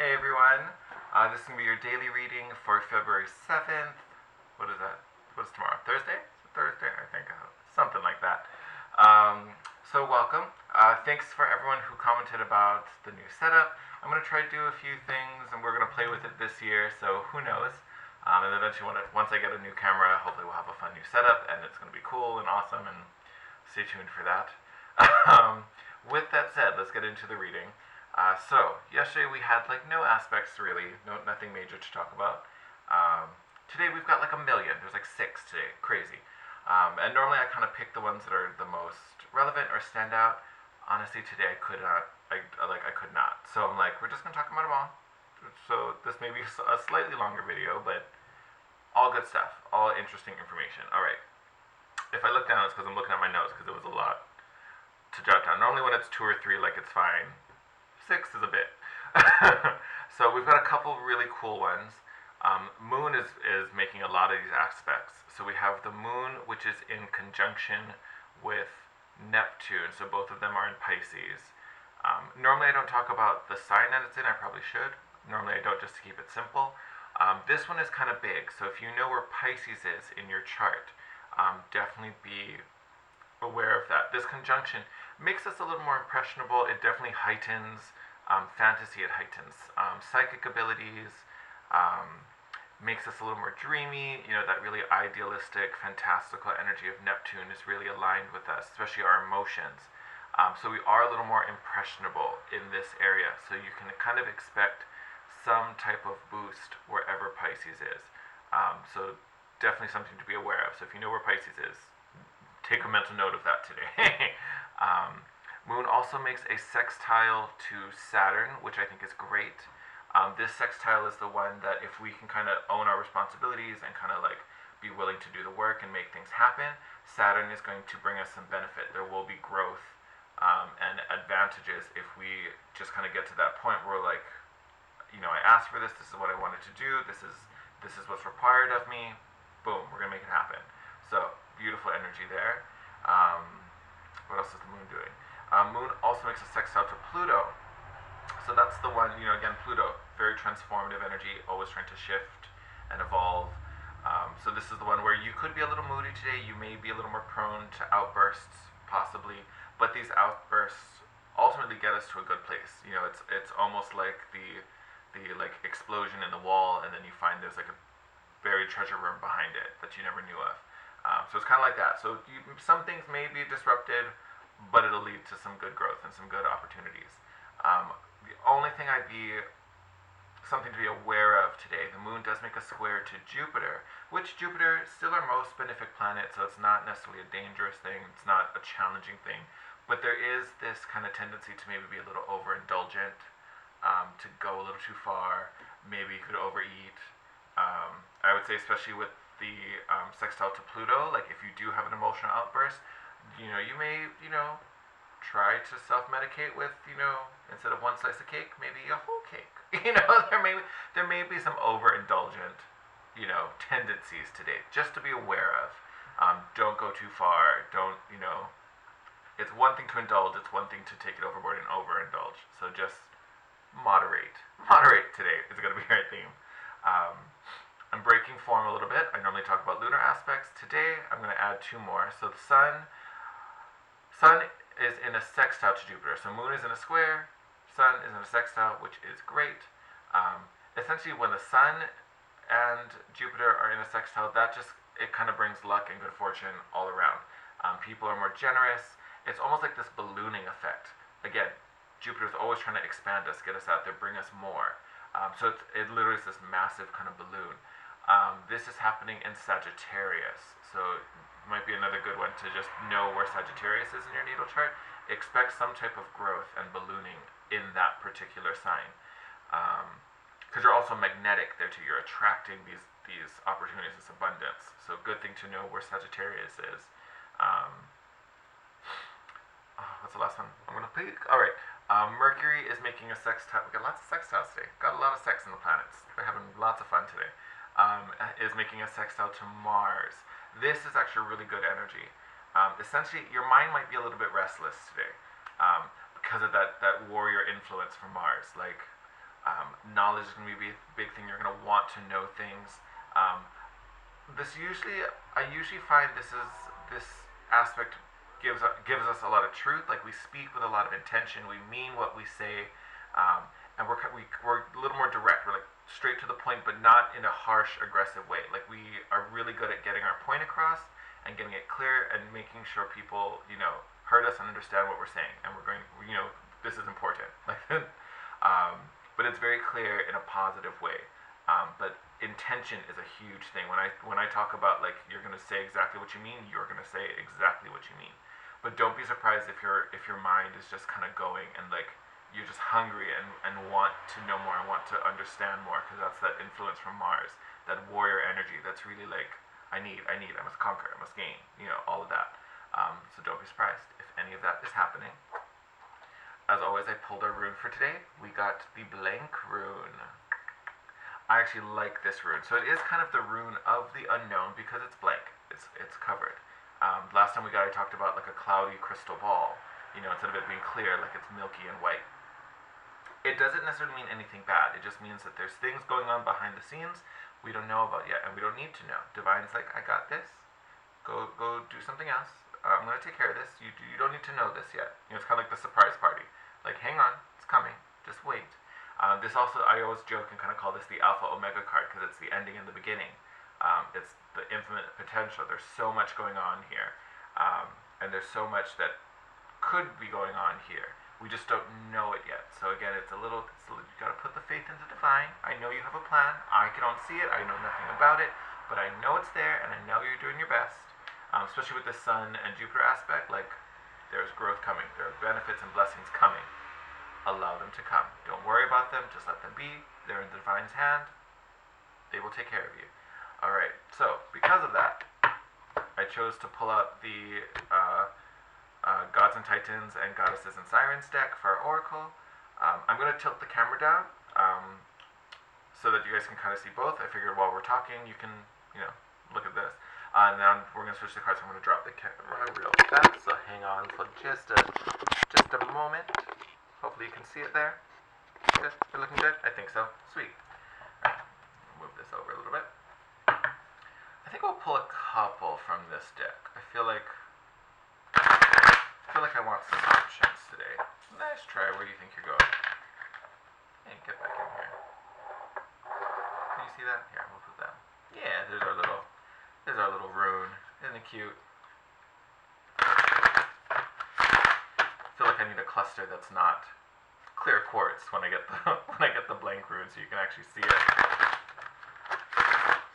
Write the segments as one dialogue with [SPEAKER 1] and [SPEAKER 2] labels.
[SPEAKER 1] Hey everyone, this is going to be your daily reading for February 7th. What is that? What's tomorrow? Thursday? Thursday, I think. Something like that. So welcome. Thanks for everyone who commented about the new setup. I'm going to try to do a few things and we're going to play with it this year, so who knows. And eventually once I get a new camera, hopefully we'll have a fun new setup and it's going to be cool and awesome, and stay tuned for that. With that said, let's get into the reading. So yesterday we had like no aspects really, nothing major to talk about. Today we've got like a million. There's like 6 today, crazy. And normally I kind of pick the ones that are the most relevant or stand out. Honestly, today I could not. I could not. So I'm like, we're just gonna talk about them all. So this may be a slightly longer video, but all good stuff, all interesting information. All right. If I look down, it's because I'm looking at my notes because it was a lot to jot down. Normally when it's 2 or 3, like it's fine. 6 is a bit. So we've got a couple really cool ones. Moon is making a lot of these aspects. So we have the moon, which is in conjunction with Neptune. So both of them are in Pisces. Normally I don't talk about the sign that it's in. I probably should. Normally I don't, just to keep it simple. This one is kind of big. So if you know where Pisces is in your chart, definitely be aware of that. This conjunction makes us a little more impressionable. It definitely heightens fantasy. It heightens psychic abilities. Makes us a little more dreamy. You know, that really idealistic, fantastical energy of Neptune is really aligned with us, especially our emotions. So we are a little more impressionable in this area. So you can kind of expect some type of boost wherever Pisces is. So definitely something to be aware of. So if you know where Pisces is, take a mental note of that today. Moon also makes a sextile to Saturn, which I think is great. This sextile is the one that if we can kind of own our responsibilities and kind of like be willing to do the work and make things happen, Saturn is going to bring us some benefit. There will be growth and advantages if we just kind of get to that point where like, you know, I asked for this, this is what I wanted to do, this is what's required of me, boom, we're going to make it happen. So, beautiful energy there. What else is the moon doing? Moon also makes a sextile to Pluto. So that's the one, you know, again, Pluto, very transformative energy, always trying to shift and evolve. So this is the one where you could be a little moody today, you may be a little more prone to outbursts, possibly, but these outbursts ultimately get us to a good place. You know, it's almost like the like explosion in the wall, and then you find there's like a buried treasure room behind it that you never knew of. So it's kind of like that. So some things may be disrupted, but it'll lead to some good growth and some good opportunities. The only thing something to be aware of today, the moon does make a square to Jupiter, which Jupiter is still our most benefic planet, so it's not necessarily a dangerous thing, it's not a challenging thing, but there is this kind of tendency to maybe be a little overindulgent, to go a little too far, maybe you could overeat. I would say especially with the sextile to Pluto, like if you do have an emotional outburst, you know, you may, you know, try to self-medicate with, you know, instead of one slice of cake, maybe a whole cake. You know, there may be some overindulgent, you know, tendencies today, just to be aware of. Don't go too far. Don't, you know, it's one thing to indulge, it's one thing to take it overboard and overindulge. So just moderate. Moderate today is going to be our theme. I'm breaking form a little bit. I normally talk about lunar aspects. Today, I'm going to add 2 more. So the sun is in a sextile to Jupiter. So moon is in a square, sun is in a sextile, which is great. Essentially, when the sun and Jupiter are in a sextile, it kind of brings luck and good fortune all around. People are more generous. It's almost like this ballooning effect. Again, Jupiter's always trying to expand us, get us out there, bring us more. So it literally is this massive kind of balloon. This is happening in Sagittarius, so it might be another good one to just know where Sagittarius is in your natal chart. Expect some type of growth and ballooning in that particular sign, because you're also magnetic there too. You're attracting these opportunities, this abundance. So good thing to know where Sagittarius is. What's the last one? I'm gonna pick. All right. Mercury is making a sextile. We got lots of sextiles today. Got a lot of sex in the planets. We're having lots of fun today. Is making a sextile to Mars. This is actually really good energy. Essentially, your mind might be a little bit restless today because of that warrior influence from Mars. Like, Knowledge is going to be a big thing. You're going to want to know things. I usually find this aspect gives us a lot of truth. Like, we speak with a lot of intention. We mean what we say, and we're a little more direct. We're like straight to the point, but not in a harsh, aggressive way. Like, we are really good at getting our point across and getting it clear and making sure people, heard us and understand what we're saying. And we're going, this is important. Like, but it's very clear in a positive way. But intention is a huge thing. When I talk about, like, you're going to say exactly what you mean, you're going to say exactly what you mean. But don't be surprised if your mind is just kind of going and, like, you're just hungry and want to know more and want to understand more, because that's that influence from Mars, that warrior energy that's really like, I must conquer, I must gain, all of that. So don't be surprised if any of that is happening. As always, I pulled our rune for today. We got the blank rune. I actually like this rune. So it is kind of the rune of the unknown because it's blank. It's covered. Last time I talked about like a cloudy crystal ball. Instead of it being clear, like it's milky and white. It doesn't necessarily mean anything bad. It just means that there's things going on behind the scenes we don't know about yet, and we don't need to know. Divine's like, I got this. Go do something else. I'm going to take care of this. You don't need to know this yet. It's kind of like the surprise party. Like, hang on, it's coming. Just wait. This also, I always joke and kind of call this the Alpha Omega card because it's the ending and the beginning. It's the infinite potential. There's so much going on here. And there's so much that could be going on here. We just don't know it yet. So again, you got to put the faith into divine. I know you have a plan. I don't see it. I know nothing about it. But I know it's there, and I know you're doing your best. Especially with the Sun and Jupiter aspect, like, there's growth coming. There are benefits and blessings coming. Allow them to come. Don't worry about them. Just let them be. They're in the divine's hand. They will take care of you. Alright, so because of that, I chose to pull out the Gods and Titans and Goddesses and Sirens deck for our Oracle. I'm going to tilt the camera down so that you guys can kind of see both. I figured while we're talking, you can, look at this. Now we're going to switch the cards. So I'm going to drop the camera real fast, so hang on for just a moment. Hopefully you can see it there. Good? You're looking good? I think so. Sweet. Alright, move this over a little bit. I think I'll pull a couple from this deck. I feel like I want some options today. Nice try. Where do you think you're going? Hey, get back in here. Can you see that? Here, we'll put that. Yeah, there's our little rune. Isn't it cute? I feel like I need a cluster that's not clear quartz when I get the blank rune, so you can actually see it.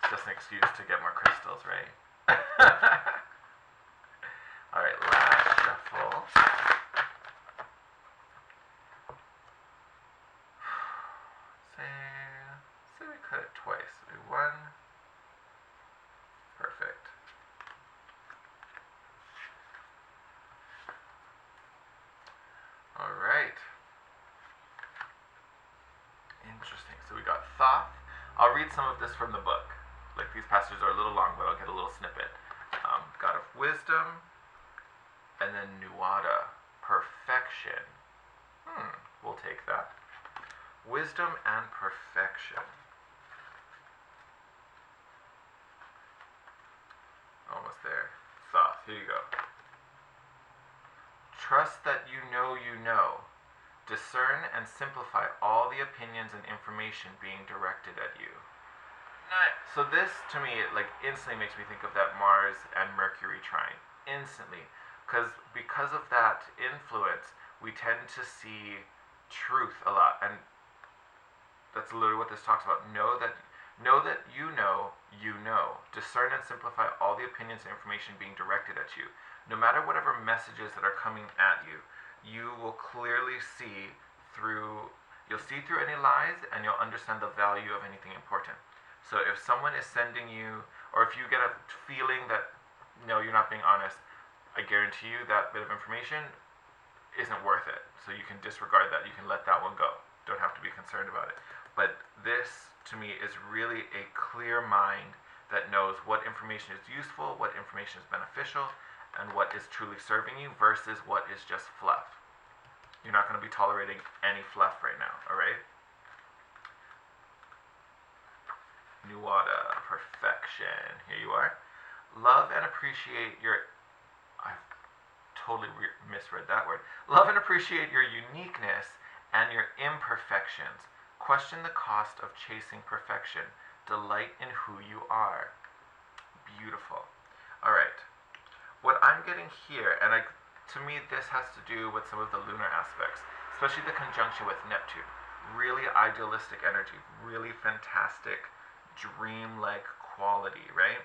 [SPEAKER 1] It's just an excuse to get more crystals, right? Alright, last shuffle. Say we cut it twice. So do one. Perfect. Alright. Interesting. So we got Thoth. I'll read some of this from the book. Like, these passages are a little long, but I'll get a little snippet. God of Wisdom. And then Nuada. Perfection. We'll take that. Wisdom and perfection. Almost there. Thoth. Here you go. Trust that you know you know. Discern and simplify all the opinions and information being directed at you. So this, to me, like, instantly makes me think of that Mars and Mercury trine. Instantly. Because of that influence, we tend to see truth a lot. And that's literally what this talks about. Know that you know. Discern and simplify all the opinions and information being directed at you. No matter whatever messages that are coming at you, you will clearly see through any lies, and you'll understand the value of anything important. So if someone is sending you, or if you get a feeling that, no, you're not being honest, I guarantee you that bit of information isn't worth it. So you can disregard that. You can let that one go. Don't have to be concerned about it. But this, to me, is really a clear mind that knows what information is useful, what information is beneficial, and what is truly serving you versus what is just fluff. You're not going to be tolerating any fluff right now, alright? imperfection. Here you are. Love and appreciate your... I've totally misread that word. Love and appreciate your uniqueness and your imperfections. Question the cost of chasing perfection. Delight in who you are. Beautiful. All right. What I'm getting here, and to me this has to do with some of the lunar aspects, especially the conjunction with Neptune. Really idealistic energy, really fantastic, dream-like quality, right?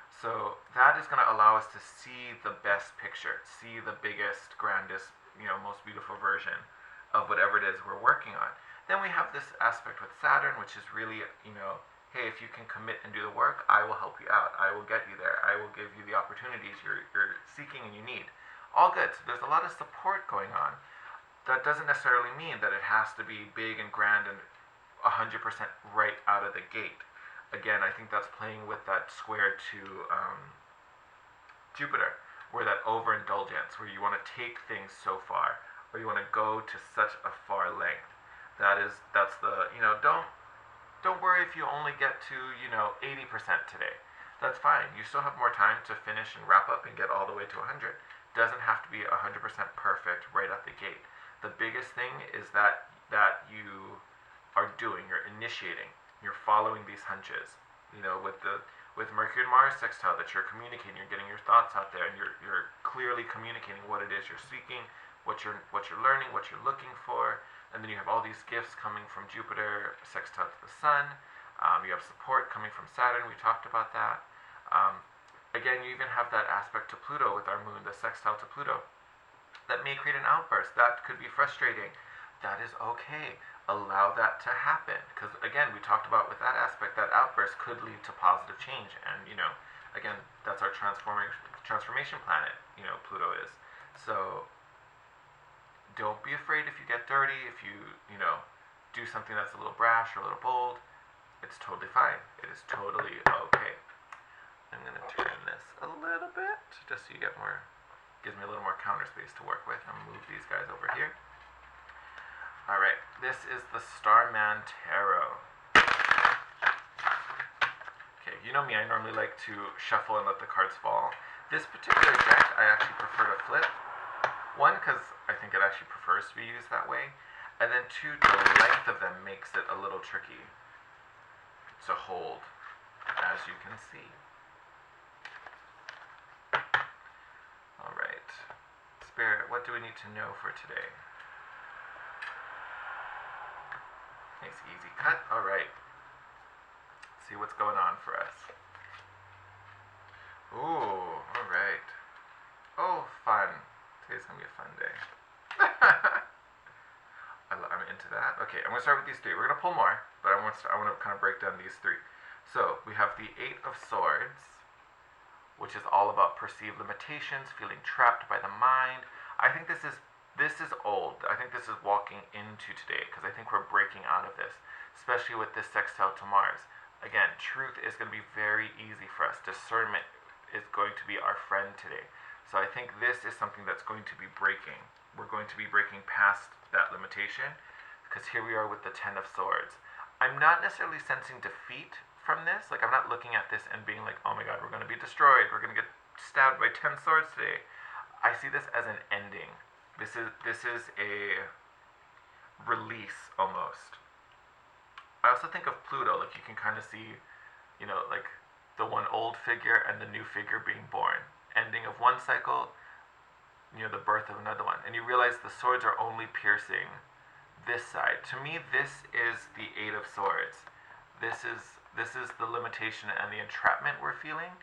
[SPEAKER 1] So that is going to allow us to see the best picture, see the biggest, grandest, most beautiful version of whatever it is we're working on. Then we have this aspect with Saturn, which is really, hey, if you can commit and do the work, I will help you out. I will get you there. I will give you the opportunities you're seeking and you need. All good. So there's a lot of support going on. That doesn't necessarily mean that it has to be big and grand and 100% right out of the gate. Again, I think that's playing with that square to Jupiter, where that overindulgence, where you want to take things so far, or you want to go to such a far length. That's the, don't worry if you only get to, 80% today. That's fine. You still have more time to finish and wrap up and get all the way to 100. Doesn't have to be 100% perfect right at the gate. The biggest thing is that you are doing, you're initiating. You're following these hunches, with Mercury and Mars sextile, that you're communicating, you're getting your thoughts out there, and you're clearly communicating what it is you're seeking, what you're learning, what you're looking for, and then you have all these gifts coming from Jupiter sextile to the Sun. You have support coming from Saturn. We talked about that. Again, you even have that aspect to Pluto with our Moon, the sextile to Pluto, that may create an outburst. That could be frustrating. That is okay. Allow that to happen, because again, we talked about with that aspect, that outburst could lead to positive change, and again, that's our transformation planet, Pluto is. So don't be afraid if you get dirty, if you do something that's a little brash or a little bold. It's totally fine. It is totally okay. I'm going to turn this a little bit just so you get more, gives me a little more counter space to work with. I'm going to move these guys over here. Alright, this is the Starman Tarot. Okay, you know me, I normally like to shuffle and let the cards fall. This particular deck, I actually prefer to flip. One, because I think it actually prefers to be used that way. And then two, the length of them makes it a little tricky to hold, as you can see. Alright, Spirit, what do we need to know for today? Nice easy cut. Alright. See what's going on for us. Ooh, alright. Oh, fun. Today's gonna be a fun day. I'm into that. Okay, I'm gonna start with these three. We're gonna pull more, but I want to kind of break down these three. So we have the Eight of Swords, which is all about perceived limitations, feeling trapped by the mind. I think this is old. I think this is walking into today, because I think we're breaking out of this, especially with this sextile to Mars. Again, truth is going to be very easy for us. Discernment is going to be our friend today. So I think this is something that's going to be breaking. We're going to be breaking past that limitation, because here we are with the Ten of Swords. I'm not necessarily sensing defeat from this. Like, I'm not looking at this and being like, oh my god, we're going to be destroyed. We're going to get stabbed by 10 swords today. I see this as an ending. This is a release almost. I also think of Pluto, like you can kind of see, like the one old figure and the new figure being born. Ending of one cycle, the birth of another one. And you realize the swords are only piercing this side. To me, this is the Eight of Swords. This is the limitation and the entrapment we're feeling.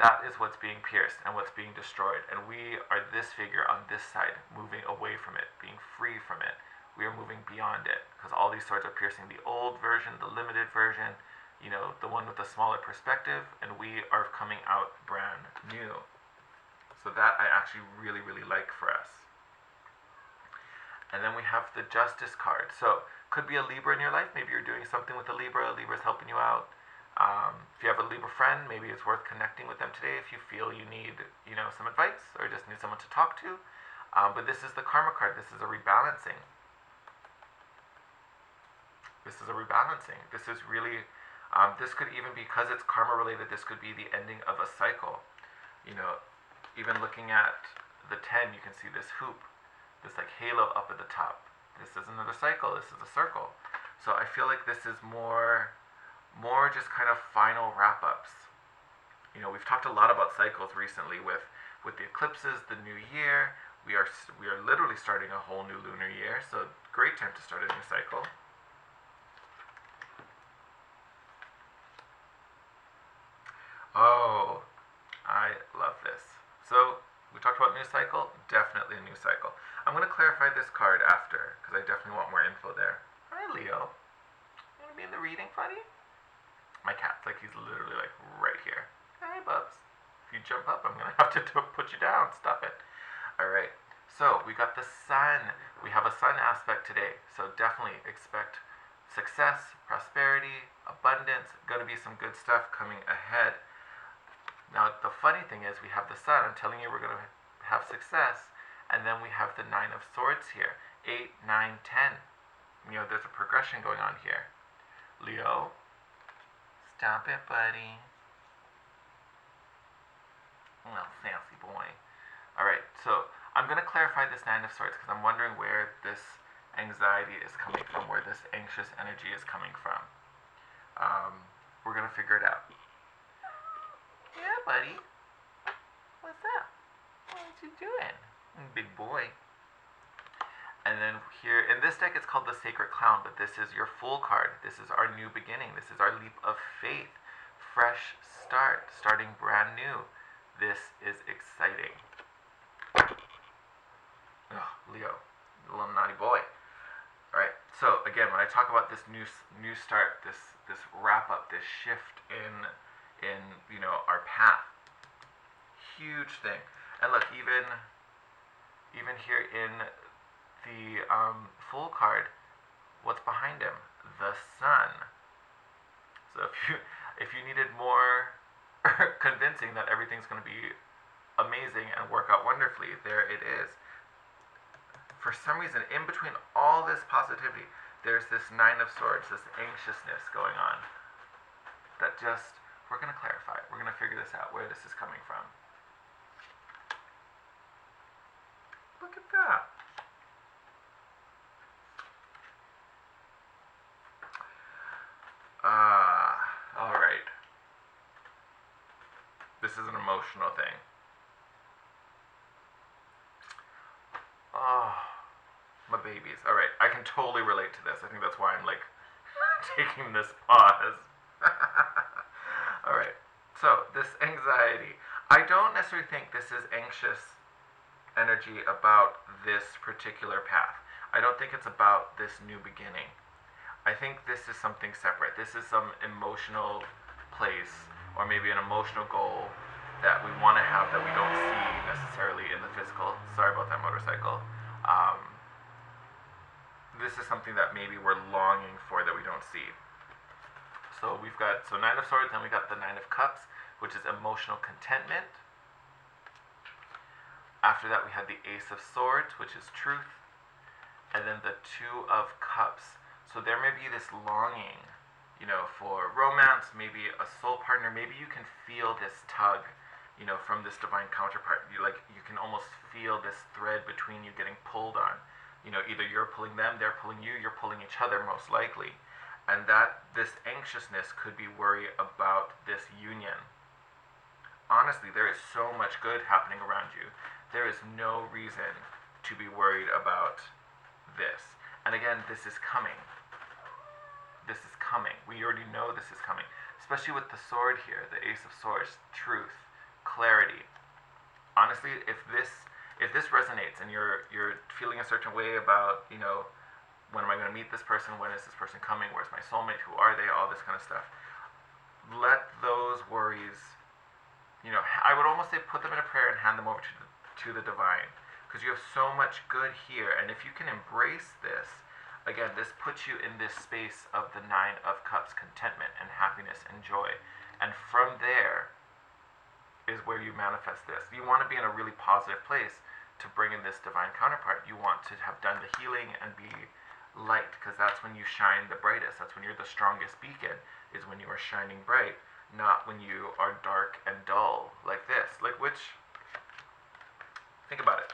[SPEAKER 1] That is what's being pierced and what's being destroyed. And we are this figure on this side, moving away from it, being free from it. We are moving beyond it, because all these swords are piercing the old version, the limited version, the one with the smaller perspective, and we are coming out brand new. So that I actually really, really like for us. And then we have the Justice card. So, could be a Libra in your life. Maybe you're doing something with a Libra. Libra's helping you out. If you have a Libra friend, maybe it's worth connecting with them today if you feel you need, some advice or just need someone to talk to. But this is the Karma card. This is a rebalancing. This is really, This could even, because it's karma related, this could be the ending of a cycle. You know, even looking at the 10, you can see this hoop, this like halo up at the top. This is another cycle, this is a circle. So I feel like this is more just kind of final wrap-ups. You know, we've talked a lot about cycles recently with the eclipses, the new year. We are literally starting a whole new lunar year, so great time to start a new cycle. Oh, I love this. So we talked about new cycle, definitely a new cycle. I'm going to clarify this card after, because I definitely want more info there. Hi, Leo. You want to be in the reading, buddy? My cat's like, he's literally like right here. Hi, Bubs. If you jump up, I'm going to have to put you down. Stop it. All right. So we got the sun. We have a sun aspect today. So definitely expect success, prosperity, abundance. Going to be some good stuff coming ahead. Now, the funny thing is we have the sun. I'm telling you we're going to have success. And then we have the 9 of swords here. 8, 9, 10. You know, there's a progression going on here. Leo, stop it, buddy. Well, fancy boy. Alright, so I'm going to clarify this 9 of swords because I'm wondering where this anxiety is coming from, where this anxious energy is coming from. We're going to figure it out. Yeah, buddy. What's up? What you doing? Big boy. And then here, in this deck it's called the Sacred Clown, but this is your Fool card. This is our new beginning. This is our leap of faith. Fresh start. Starting brand new. This is exciting. Oh, Leo. Little naughty boy. Alright, so again, when I talk about this new start, this wrap up, this shift in you know, our path, huge thing. And look, even here in the Fool card, what's behind him? The sun. So if you needed more convincing that everything's going to be amazing and work out wonderfully, there it is. For some reason, in between all this positivity, there's this 9 of swords, this anxiousness going on that just, we're going to clarify it. We're going to figure this out, where this is coming from. Look at that. Alright. This is an emotional thing. Oh, my babies. Alright, I can totally relate to this. I think that's why I'm like taking this pause. Alright, so this anxiety. I don't necessarily think this is anxious energy about this particular path. I don't think it's about this new beginning. I think this is something separate. This is some emotional place, or maybe an emotional goal that we want to have that we don't see necessarily in the physical. Sorry about that motorcycle. This is something that maybe we're longing for that we don't see. So we've got 9 of swords, then we got the 9 of cups, which is emotional contentment. After that we had the ace of swords, which is truth, and then the 2 of cups. So there may be this longing, you know, for romance, maybe a soul partner. Maybe you can feel this tug, you know, from this divine counterpart. You can almost feel this thread between you getting pulled on. You know, either you're pulling them, they're pulling you, you're pulling each other most likely. And that this anxiousness could be worry about this union. Honestly, there is so much good happening around you. There is no reason to be worried about this. And again, this is coming. This is coming. We already know this is coming. Especially with the sword here, the ace of swords, truth, clarity. Honestly, if this resonates and you're feeling a certain way about, you know, when am I going to meet this person? When is this person coming? Where's my soulmate? Who are they? All this kind of stuff. Let those worries, you know, I would almost say put them in a prayer and hand them over to the divine. Because you have so much good here. And if you can embrace this, again, this puts you in this space of the 9 of cups, contentment and happiness and joy. And from there is where you manifest this. You want to be in a really positive place to bring in this divine counterpart. You want to have done the healing and be light, because that's when you shine the brightest. That's when you're the strongest beacon, is when you are shining bright, not when you are dark and dull like this. Like think about it.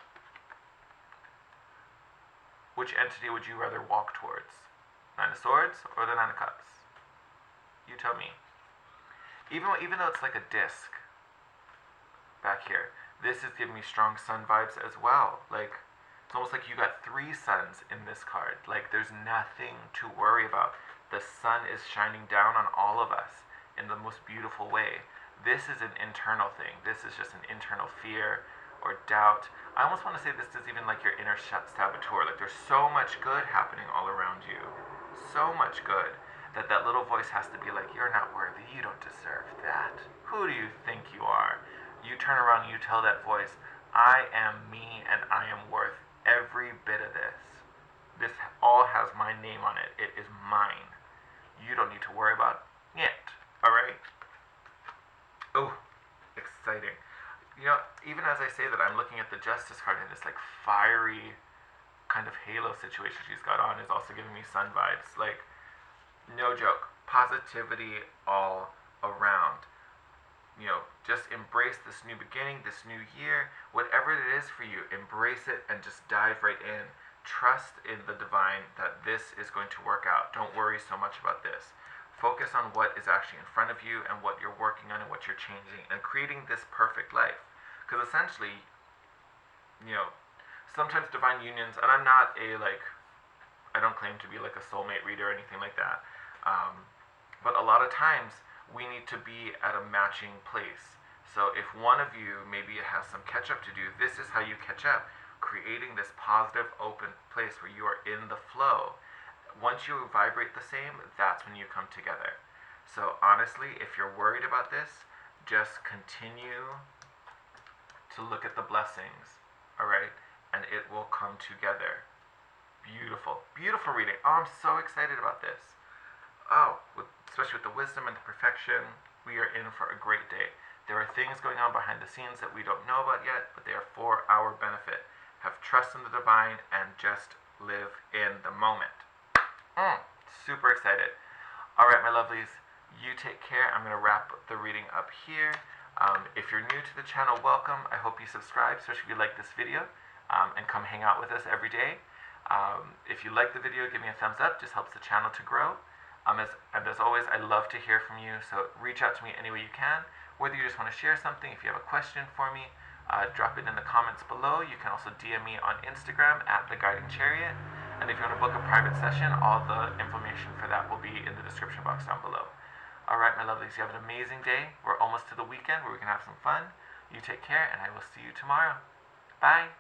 [SPEAKER 1] Which entity would you rather walk towards? Nine of Swords or the Nine of Cups? You tell me. Even though it's like a disc back here, this is giving me strong sun vibes as well. Like, it's almost like you got 3 suns in this card. Like, there's nothing to worry about. The sun is shining down on all of us in the most beautiful way. This is an internal thing. This is just an internal fear or doubt. I almost want to say this is even like your inner saboteur. Like, there's so much good happening all around you. So much good that that little voice has to be like, you're not worthy. You don't deserve that. Who do you think you are? You turn around and you tell that voice, I am me and I am worth every bit of this. This all has my name on it. It is mine. You don't need to worry about it. Alright? Oh, exciting. You know, even as I say that, I'm looking at the Justice card, and this like fiery kind of halo situation she's got on is also giving me sun vibes. Like, no joke. Positivity all around. You know, just embrace this new beginning, this new year, whatever it is for you, embrace it and just dive right in. Trust in the divine that this is going to work out. Don't worry so much about this. Focus on what is actually in front of you and what you're working on and what you're changing and creating this perfect life. Because essentially, you know, sometimes divine unions, and I'm not I don't claim to be like a soulmate reader or anything like that. But a lot of times, we need to be at a matching place. So if one of you maybe has some catch up to do, this is how you catch up. Creating this positive, open place where you are in the flow. Once you vibrate the same, that's when you come together. So honestly, if you're worried about this, just continue to look at the blessings, alright? And it will come together. Beautiful. Beautiful reading. Oh, I'm so excited about this. Oh, especially with the wisdom and the perfection, we are in for a great day. There are things going on behind the scenes that we don't know about yet, but they are for our benefit. Have trust in the divine and just live in the moment. Super excited. Alright, my lovelies, you take care. I'm going to wrap the reading up here. If you're new to the channel, welcome. I hope you subscribe, especially if you like this video, and come hang out with us every day. If you like the video, give me a thumbs up. Just helps the channel to grow. As always, I love to hear from you, so reach out to me any way you can. Whether you just want to share something, if you have a question for me, drop it in the comments below. You can also DM me on Instagram at The Guiding Chariot. And if you want to book a private session, all the information for that will be in the description box down below. Alright, my lovelies, you have an amazing day. We're almost to the weekend where we can have some fun. You take care, and I will see you tomorrow. Bye!